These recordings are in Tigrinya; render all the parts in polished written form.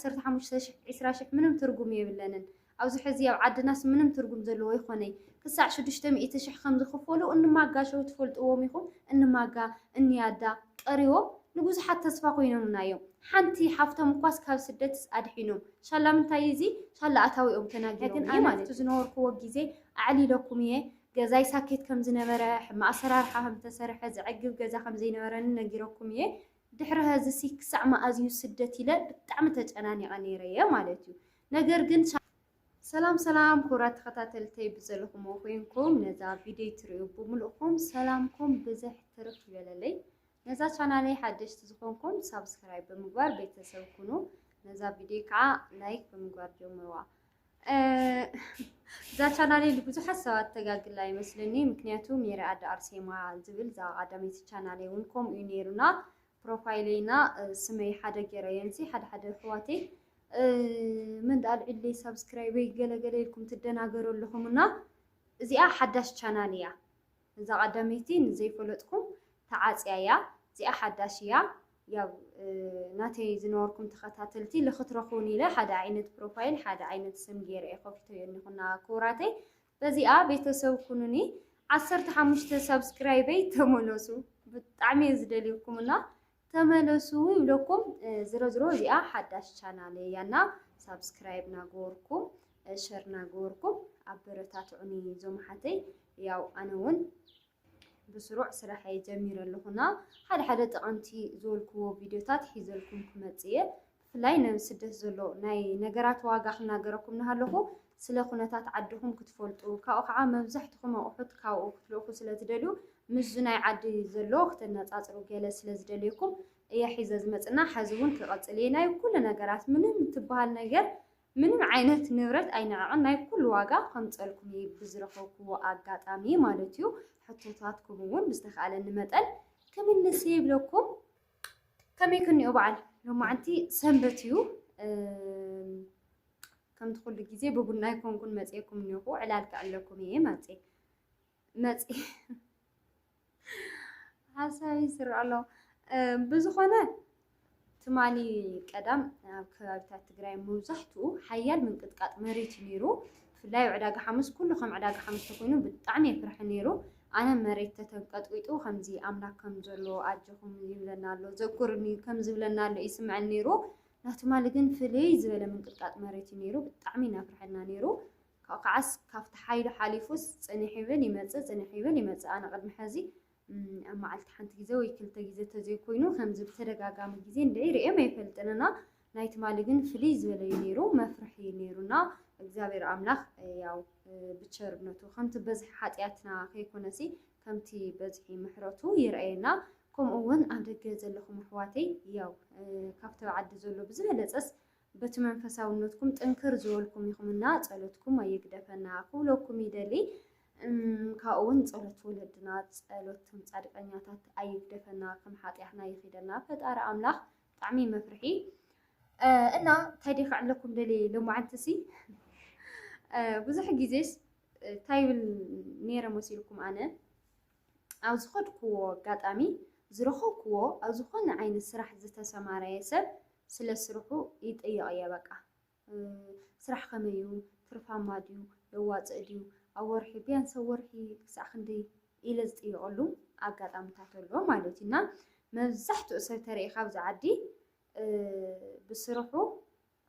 15 20 ምንም ትርጉም የብለንን ኣብዚ ሕዚ ኣብ ዓድናስ ምንም ትርጉም ዘለዎ ይኾነይ ክሳዕ 600,000 ከም ዝኽፈሉ እንማጋሸው ትፈልጥዎም ኢኹም እንማጋ እንያዳ ቀሪዎም ንብዙሓት ተስፋ ኮይኖምና እዮም ሓንቲ ሓፍቶም እኳስ ካብ ስደት ኣድሒኖም ሻላ ምንታይ እዚ ሻላ ኣታዊኦም ተናጊሮም ማለት ዝነበርክዎ ግዜ ኣዕሊለኩም እየ ገዛይ ሳኬት ከም ዝነበረ ማእሰራርሓ ከም ተሰርሐ ዝዕግብ ገዛ ከም ዘይነበረን ነጊረኩም እየ ድሕሪ ህዝሲ ክሳዕ ማኣዝዩ ስደት ኢለ ብጣዕሚ ተጨናኒቐ ነይረ እየ ማለት እዩ ነገር ግን ሰላም ሰላም ክቡራት ተኸታተልተይ ብዘለኹም ኮይንኩም ነዛ ቪድዮ ትሪኡ ብምልእኹም ሰላምኩም ብዝሕ ትርፍ ይበለለይ ነዛ ቻናለይ ሓደሽቲ ዝኾንኩም ሳብስክራይብ ብምግባር ቤተሰብ ኩኑ ነዛ ቪድዮ ከዓ ላይክ ብምግባር ጀምሩዋ እዛ ቻናለይ ብዙሓት ሰባት ተጋግላ ይመስለኒ ምክንያቱም የረኣዳ ኣርሴማ ዝብል ዛ ቀዳመይቲ ቻናለይ እውን ከምኡ እዩ ነይሩና ፕሮፋይለይና ስመይ ሓደ ገይረየንሲ ሓደ ኣሕዋተይ من دال علي سبسكرايب يجلجل لكم تدناجروا لهمنا زي أحداش channelيا إذا قدمتين زي فلتكم تعاسيا زي أحداشيا يا ناتي زنوركم تختاتلتي لخطرخوني له حدا عينة بروفايل حدا عينة سمجير إخوفتو يعني كنا كوراتي بزي بيتسوي كونني 15 سبسكرايبي تملسوا بتعمي زدليكمنا تملسوا لكم 00 زي حداش channel يانا سبسكرايب ناغوركم شير ناغوركم أبرتاتعني زومحتي ياو أنا ون بسرعة صراحة جميلة لهنا حدا تقنتي زولكو فيديوهات حيزلكم كمتية فلاي نمسدس زلو ناي نجارات واقع ناجركم نهالكو سلخونتات عدهم كتفولتو كأوقع مزحتكم أوحد كاو كتلوكو سلتدلو مزناي عدي زلو ختنا تعصرو جلس لزدليكم يا حيزز متنا حزون كقصلينا كل نجارات منهم تبهال نجار منهم عينات نبرت أي نوع كل واقع خمسلكم يبزرخوكو أقاطامي مالتيو حطوطاتكم ون بستخال النمتل كم النسيب لكم كم يكون يوبعل لو ما عندي سنبتيو كم تقول لك زي بقولنا يكون كل مزيكم نيوكو علالك علىكم إيه مزي حسابي سر الله بزخانة تمالي قدام كابتات تجري موزحتو حيال من قطقات مريت نيرو فلا يعداق حمس كله خم عداق حمس تكونوا بالطعم يفرح نيرو أنا مريت تتنقطقيتو خمزي أملاك كم زلو أجهم يبلنا له ذكرني كم زبلنا له يسمع نيرو نحتمال جن فلي زبل من قطقات مريت نيرو بالطعم نفرحنا نيرو كعس كافت حيل حاليفوس أنا حيبل يمتى أنا قد محازي أما على حنت جزوي كل تجزء تزي كوينو خمس بترجع جام جزين دعير ما يفلتنا نايت مالجن فليز ولا ينيرو مفرح ينيرونا እግዚአብሔር አምላክ ያው ብቸርነቱ ከምቲ በዝሒ ሓጢያትና ከይኮነሲ ከምቲ በዝሒ ምሕረቱ ይርአየና ከምኡውን ኣብ ደገ ዘለኹም ኣሕዋተይ ያው ካብቲ ዓዲ ዘሎ ብዝበለፀስ በቲ መንፈሳውነትኩም ጥንክር ዝበልኩም ኢኹምና ጸሎትኩም ኣይግደፈና ኩለኩም ይደሊ ካብኡውን ጸሎት ወለድና ጸሎትም ጻድቀኛታት ኣይግደፈና ከም ሓጢያትና ይኺደና ፈጣሪ ኣምላክ ብጣዕሚ መፍርሒ እና ታዲያ ከዓለኩም ደሊ ለማዓንተሲ ብዙሕ ግዜስ ታይብል ነይረ መሲልኩም ኣነ ኣብ ዝኸድክዎ ኣጋጣሚ ዝረኸብክዎ ኣብ ዝኾነ ዓይነት ስራሕ ዝተሰማረየ ሰብ ስለ ስርሑ ይጥይቕ እየ በቃ ስራሕ ከመይ እዩ ትርፋማ ድዩ ለዋፅእ ድዩ ኣብ ወርሒ ቢያንስ ኣብ ወርሒ ክሳዕ ክንደይ ኢለ ዝጥይቐሉ ኣጋጣሚታት ኣሎ ማለት እዩ እና መብዛሕትኡ ሰብ ተሪኢኻ ኣብዚ ዓዲ بسرحو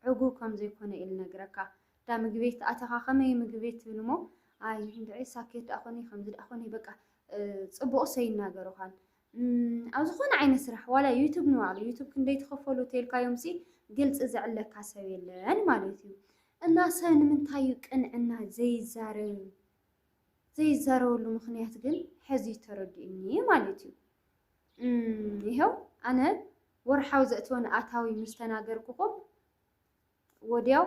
عقو كم زي كونه إلى نجركا دا مجبيت أتخاخمي مجبيت بالمو عندي ساكت أخوني خمسة أخوني بقى صبوا سين نجروهان أوزخون عين سرح ولا يوتيوب نوع على يوتيوب كن ديت خفولو تيل كيومسي قلت أزعل لك عسوي أنا مالتي الناس هن من تايك إن عنا زي زارو اللي مخنيات قل حزي ترديني مالتي يهو أنا ورحاو زأتون أتاوي مستناجركم وديو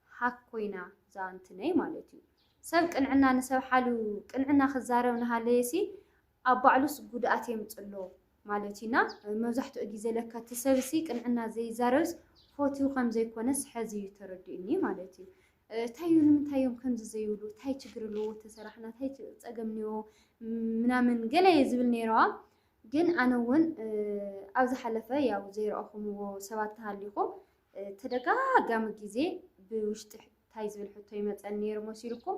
حكوينا زانتني مالتي سبك إن عنا نسوي حلو إن عنا خزارة ونهاليسي أبعلوس جوداتي متقلو مالتينا مزحت أجيزة لك تسويسي إن عنا زي زارز فوتو خمسة كونس حزي ترديني مالتي تايون كم زيولو تاي تجرلو تسرحنا تاي تأجمنيو من جل يزبلني راه جن أنا ون أوز حلفة يا وزير أخوم وسوات هاليكم ተደጋጋሚ ግዜ ብውሽጢ እንታይ ዝብል ሕቶ ይመፀኒ ነይሩ መሲልኩም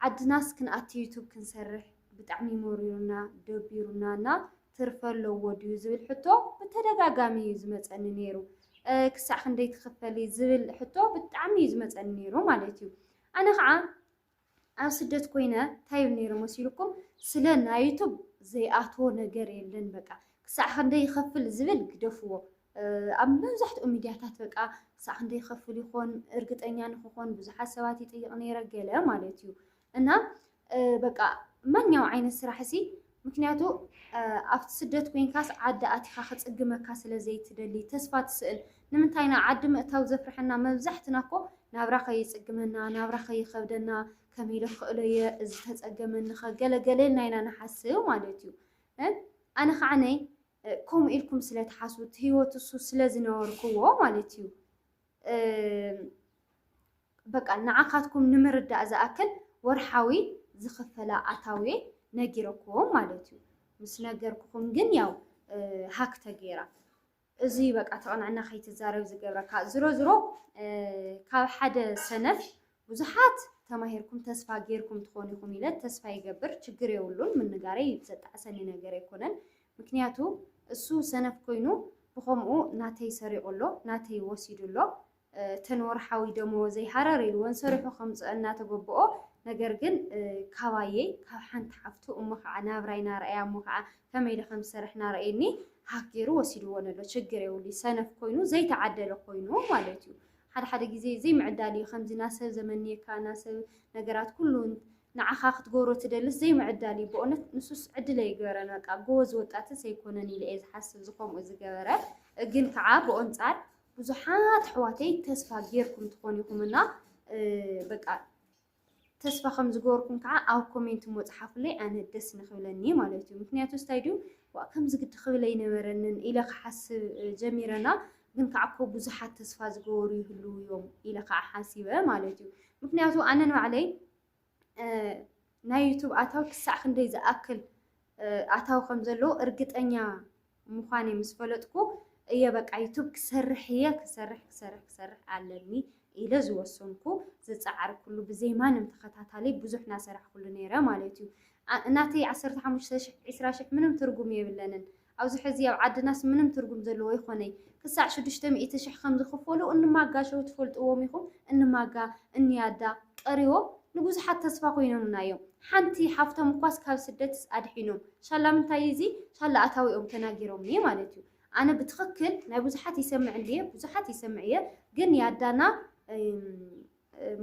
ዓድናስ ክንኣቱ ዩቱብ ክንሰርሕ ብጣዕሚ መሪሩና ደቢሩናና ትርፈ ኣለዎ ድዩ ዝብል ሕቶ ብተደጋጋሚ እዩ ዝመፀኒ ነይሩ ክሳዕ ክንደይ ትኽፈል ዝብል ሕቶ ብጣዕሚ እዩ ዝመፀኒ ነይሩ ማለት እዩ ኣነ ከዓ ኣብ ስደት ኮይነ እንታይ ይብል ነይሩ መሲልኩም ስለ ናይ ዩቱብ ዘይኣትዎ ነገር የለን በቃ ክሳዕ ክንደይ ይኸፍል ዝብል ግደፍዎ ኣብ መብዛሕትኡ ሚድያታት በቃ ክሳዕ ክንደይ ይኸፍል ይኾን እርግጠኛ ንክኾን ብዙሓት ሰባት ይጥይቕ ነይረ ገለ ማለት እዩ እና በቃ ማንኛው ዓይነት ስራሕ እሲ ምክንያቱ ኣብቲ ስደት ኮይንካስ ዓዲ ኣቲኻ ክፅግመካ ስለ ዘይትደሊ ተስፋ ትስእል ንምንታይና ዓዲ ምእታው ዘፍርሐና መብዛሕትና እኮ ናብራ ከይፅግመና ናብራ ከይኸብደና ከመይ ኢለ ክእሎ እየ እዚ ተፀገመኒ ገለገለ ኢልና ኢና ንሓስብ ማለት እዩ ኣነ ከዓ ነይ ከምኡ ኢልኩም ስለ ትሓስቡ እቲ ሂወት እሱ ስለ ዝነበርክዎ ማለት እዩ በቃ ንዓኻትኩም ንምርዳእ ዝኣክል ወርሓዊ ዝኽፈላ ኣታዊ ነጊረክዎም ማለት እዩ ምስ ነገርኩኩም ግን ያው ሃክ ተገይራ እዚ በቃ ተቐናዕና ከይትዛረብ ዝገብረካ ዝሮ ዝሮ ካብ ሓደ ሰነፍ ብዙሓት ተማሂርኩም ተስፋ ገይርኩም ትኾኑ ኢኹም ኢለ ተስፋ ይገብር ችግር የብሉን ምንጋረይ ዘጣዕሰኒ ነገር ኣይኮነን ምክንያቱ እሱ ሰነፍ ኮይኑ ብኸምኡ ናተይ ሰሪቑሎ ናተይ ወሲዱሎ ተንወርሓዊ ደመወዘይ ሃረር ኢልዎን ሰሪሑ ከምፅአና ተገብኦ ነገር ግን ካባየ ካብ ሓንቲ ሓፍቱ እሞ ከዓ ናብራይና ረኣያ እሞ ከዓ ከመይ ኢለ ከም ዝሰርሕና ረአየኒ ሃገሩ ወሲድዎ ነሎ ችግር የብሉ ሰነፍ ኮይኑ ዘይተዓደለ ኮይኑ ማለት እዩ ሓደ ግዜ ዘይምዕዳል እዩ ከምዚ ናሰብ ዘመንየካ ናሰብ ነገራት ኩሉ ንዓኻ ክትገብሮ ትደልስ ዘይምዕዳል እዩ ብእውነት ንሱስ ዕድለ ይገበረን በቃ ጎበዝ ወጣትስ ኣይኮነን ኢለ እየ ዝሓስብ ዝኸምኡ ዝገበረ ግን ከዓ ብኦንፃር ብዙሓት ኣሕዋተይ ተስፋ ጌርኩም ትኾኑ ኢኹምና በቃ ተስፋ ከም ዝገበርኩም ከዓ ኣብ ኮሜንት መፅሓፍለይ ኣነ ደስ ንኽብለኒ ማለት እዩ ምክንያቱ ስታይ ድዩ ከምዚ ግዲ ክብል ኣይነበረንን ኢለ ክሓስብ ጀሚረና ግን ከዓ እኮ ብዙሓት ተስፋ ዝገበሩ ይህልው እዮም ኢለ ከዓ ሓሲበ ማለት እዩ ምክንያቱ ኣነ ንባዕለይ ናይ ዩቱብ ኣታዊ ክሳዕ ክንደይ ዝኣክል ኣታዊ ከም ዘለዎ እርግጠኛ ምዃነ ምስ ፈለጥኩ እየ በቃ ዩቱብ ክሰርሕ እየ ክሰርሕ ኣለኒ ኢለ ዝወሰንኩ ዝፀዓር ኩሉ ብዘይ ማንም ተኸታታሊ ብዙሕ ናሰራሕ ኩሉ ነይረ ማለት እዩ እናተይ 15,000 ምንም ትርጉም የብለንን ኣብዚ ሕዚ ኣብ ዓድናስ ምንም ትርጉም ዘለዎ ይኾነይ ክሳዕ 600,000 ከም ዝኽፈሉ እንማጋ ሸው ትፈልጥዎም ኢኹም እንማጋ እንያዳ ቀሪቦም ንብዙሓት ተስፋ ኮይኖምና እዮም ሓንቲ ሓፍቶም እኳስ ካብ ስደትስ ኣድሒኖም ሻላ ምንታይ እዚ ሻላ ኣታዊኦም ተናጊሮም እየ ማለት እዩ ኣነ ብትኽክል ናይ ብዙሓት ይሰምዕ እንድየ ብዙሓት ይሰምዕ እየ ግን ያዳና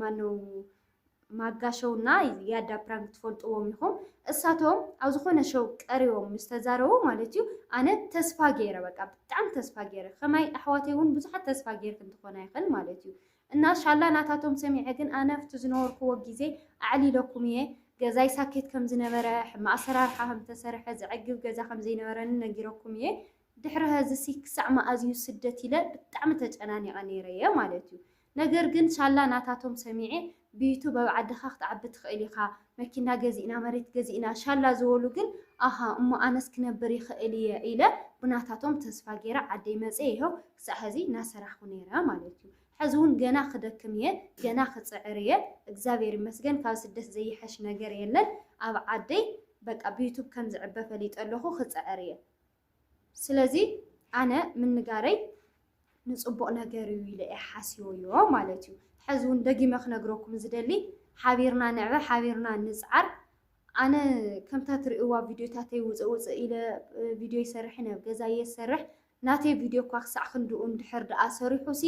ማነው ማጋሸውና ያዳ ፕራንክ ትፈልጥዎም ኢኹም እሳቶም ኣብ ዝኾነ ሸው ቀሪቦም ምስ ተዛረቡ ማለት እዩ ኣነ ተስፋ ገይረ በቃ ብጣዕሚ ተስፋ ገይረ ከማይ ኣሕዋተይ እውን ብዙሓት ተስፋ ገይርክ እንትኾነ ይኽእል ማለት እዩ እና ሻላ ናታቶም ሰሚዐ ግን ኣነ ኣብቲ ዝነበርክዎ ግዜ ኣዕሊለኩም እየ ገዛይ ሳኬት ከም ዝነበረ ኣሰራርሓ ከም ተሰርሐ ዝዕግብ ገዛ ከም ዘይነበረኒ ነጊረኩም እየ ድሕሪ ህዝሲ ክሳዕ መኣዝዩ ስደት ኢለ ብጣዕሚ ተጨናኒቐ ነይረ እየ ማለት እዩ ነገር ግን ሻላ ናታቶም ሰሚዐ ብዩቱብ ኣብ ዓድኻ ክትዓቢ ትኽእል ኢኻ መኪና ገዚእና መሬት ገዚእና ሻላ ዝበሉ ግን ኣሃ እሞ ኣነስ ክነብር ይኽእል እየ ኢለ ብናታቶም ተስፋ ገይረ ዓደይ መፀ ይኸው ክሳዕ ሕዚ እናሰራሕኩ ነይረ ማለት እዩ ሕዚ እውን ገና ክደክም እየ ገና ክፅዕር እየ እግዚኣብሔር ይመስገን ካብ ስደት ዘይሐሽ ነገር የለን ኣብ ዓደይ በቃ ብዩቱብ ከም ዝዕበ ፈሊጥ ኣለኹ ክፅዕር እየ ስለዚ ኣነ ምንጋረይ ንፅቡቕ ነገር እዩ ኢለ እየ ሓሲበዮ ማለት እዩ ሕዚ እውን ደጊመ ክነግረኩም ዝደሊ ሓቢርና ንዕበ ሓቢርና ንፅዓር ኣነ ከምታ ትርእዋ ቪድዮታተይ ውፅእ ውፅእ ኢለ ቪድዮ ይሰርሕ ናብ ገዛ የሰርሕ ናተይ ቪድዮ እኳ ክሳዕ ክንድኡ እንድሕር ደኣ ሰሪሑሲ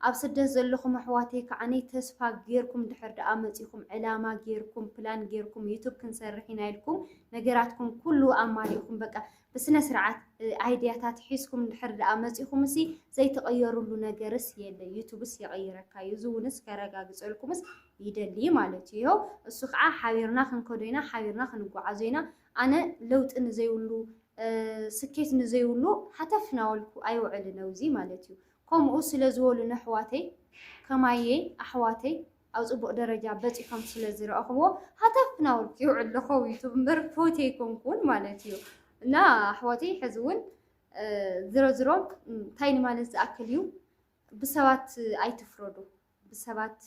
ኣብ ስደት ዘለኹም ኣሕዋተይ ከዓነይ ተስፋ ጌርኩም ድሕር ደኣ መፂኹም ዕላማ ጌርኩም ፕላን ጌርኩም ዩቱብ ክንሰርሕ ኢና ኢልኩም ነገራትኩም ኩሉ ኣማሊእኹም በቃ ብስነ ስርዓት ኣይድያታት ሒዝኩም ድሕር ደኣ መፂኹምሲ ዘይተቐየሩሉ ነገርስ የለ ዩቱብስ የቐይረካ እዩ እዚ እውንስ ከረጋግፀልኩምስ ይደሊ ማለት እዩ ይኸው እሱ ከዓ ሓቢርና ክንከዶ ኢና ሓቢርና ክንጓዓዞ ኢና ኣነ ለውጢ ንዘይብሉ ስኬት ንዘይብሉ ሓተፍና ወልኩ ኣይውዕልን ነውዚ ማለት እዩ ከምኡ ስለ ዝበሉ ኣሕዋተይ ከማየ ኣሕዋተይ ኣብ ፅቡቕ ደረጃ በፂሖም ስለ ዝረኸብዎ ሓተፍና ወልኩ ይውዕል ለኸው ዩቱብ እምበር ፎቶ ይኮንኩን ማለት እዩ እና ኣሕዋተይ ሕዚ እውን ዝሮ ዝሮ እንታይ ንማለት ዝኣክል እዩ بسوات أي تفردو بسوات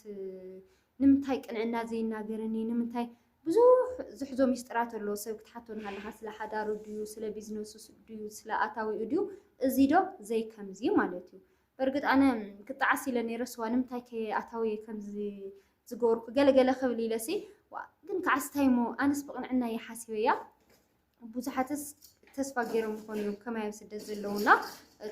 نمتاي قنعنا زي ناقرني نمتاي بزوح زحزو ميسترات اللو سوكت حتون هالها سلا حدارو ديو سلا بيزنسو ديو سلا أتاوي ديو زيدو زي كمزي مالتيو برقد أنا كنت عسي لني رسوا نمتاي كي أتاوي كمزي زغورك قال خبلي لسي وقن كعستايمو أنا سبقن عنا يحاسبية بوزحاتس تسفا غيرهم كونيوم كما يسد زلونا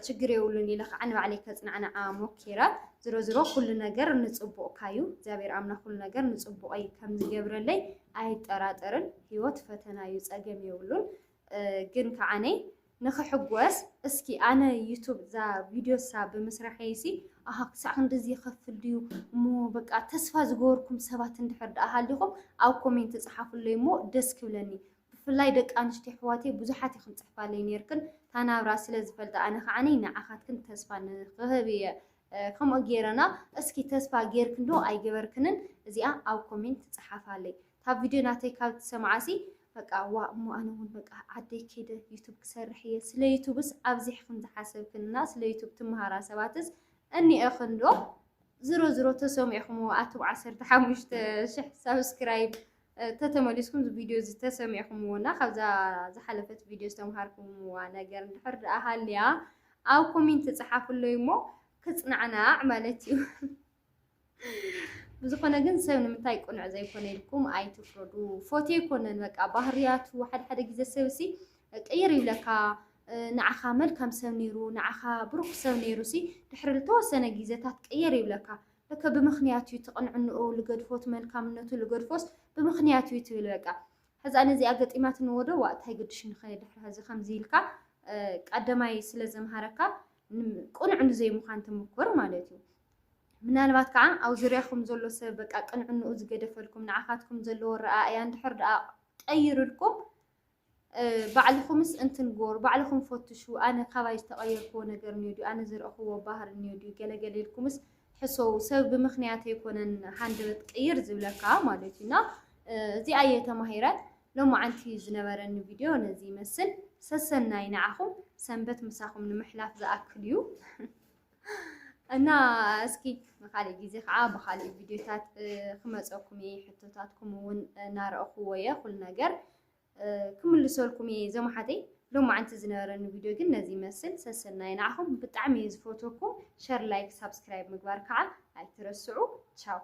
تشغري يولني لخ عن عليك صنعنا موكيرا زرو زرو كل ነገር ንጽብኦ ካዩ እግዚአብሔር አምና كل ነገር ንጽብኦ አይ ከም ዝገብረለይ አይ ጠራጠርን ህይወት ፈተና ይጸገም ይውሉን ግን ከዓኔ ንኽሕጎስ እስኪ አነ ዩቲዩብ ዛ ቪዲዮሳ በመስራሐይሲ አሃ ክሳዕ እንደዚ ይኸፍል ድዩ ሞ በቃ ተስፋ ዝገበርኩም ሰባት እንድሕር ደአሃሊኩም አው ኮሜንት ጽሐፉለይ ሞ ደስ ክብለኒ ብፍላይ ደቂ አንስትዮ ሕዋቴ ብዙሓት ይኹም ጽሕፋለይ ነርክን ታናብራ ስለ ዝፈልጣ አነ ከዓኔ ንዓኻትክን ተስፋ ንኽህብየ كم أجيرنا أسكي تسبا جيرك ندو أي جبركنن زيا أو كومنت صحافة تا فيديو ناتي كاب تسمعسي بقى مو أنا هون بقى عدي كده يوتيوب كسرحية سلا يوتيوب بس أبزح خمد حسب كل الناس لا يوتيوب تمهارا سواتز أني أخندو زرو تسوم يخمو أتو عسر تحمش شح سبسكرايب تتمليسكم فيديو زي تسوم يخمونا خذا زحلفت فيديو تمهاركم وانا جرن حر أهليا أو كومنت صحافة اللي مو كصنعنا عملتي بزخنا ግን ሰብ ንምንታይ ቆንዕ ዘይኮነ ኢልኩም ኣይትፍረዱ ፎቶ ይኮነን በቃ ባህርያቱ ሓደ ግዜ ሰብሲ ቀይር ይብለካ ንዓኻ መልካም ሰብ ነይሩ ንዓኻ ብሩክ ሰብ ነይሩሲ ድሕሪ ዝተወሰነ ግዜታት ቀይር ይብለካ ለከ ብምኽንያቱ ተቐንዕንኡ ልገድፎት መልካምነቱ ልገድፎስ ብምኽንያቱ ትብል በቃ ሕዛ ነዚ ኣገጢማት ንወዶ ዋእታይ ግድሽ ንኸይድ ድሕሪ ሕዚ ከምዚ ኢልካ ቀዳማይ ስለ ዘምሃረካ قنعن زي مخان تمكر مالتي ምናልባት ከዓ ኣብ ዙርያኹም ዘሎ ሰብ በቃ ቅንዕንኡ ዝገደፈልኩም ንዓኻትኩም ዘሎ ረኣያ እንድሕር ደኣ ቀይርልኩም ባዕልኹምስ እንትንጎር ባዕልኹም ፈትሹ ኣነ ካባይ ዝተቐየርክዎ ነገር እንዮ ድዩ ኣነ ዝረእኽዎ ባህር እንዮ ድዩ ገለገለ ኢልኩምስ ሕሶው ሰብ ብምኽንያት ኣይኮነን ሃንደበት ቀይር ዝብለካ ማለት እዩና እዚኣ የተማሂረት ሎማዓንቲ ዝነበረኒ ቪድዮ ነዚ ይመስል ሰሰናይ ንዓኹም ሰንበት ምሳኹም ንምሕላፍ ዝኣክል እዩ እና እስኪ መኻሊ ጊዜ ከዓ በኻሊ ቪድዮታት ክመፀኩም እየ ሕቶታትኩም እውን እናረእኽዎ እየ ኩሉ ነገር ክምልሰልኩም እየ ዘማሓተይ ሎማዓንቲ ዝነበረኒ ቪድዮ ግን ነዚ ይመስል ሰሰናይ ንዓኹም ብጣዕሚ እየ ዝፈትወኩም ሸር ላይክ ሳብስክራይብ ምግባር ከዓ ኣይትረስዑ ቻው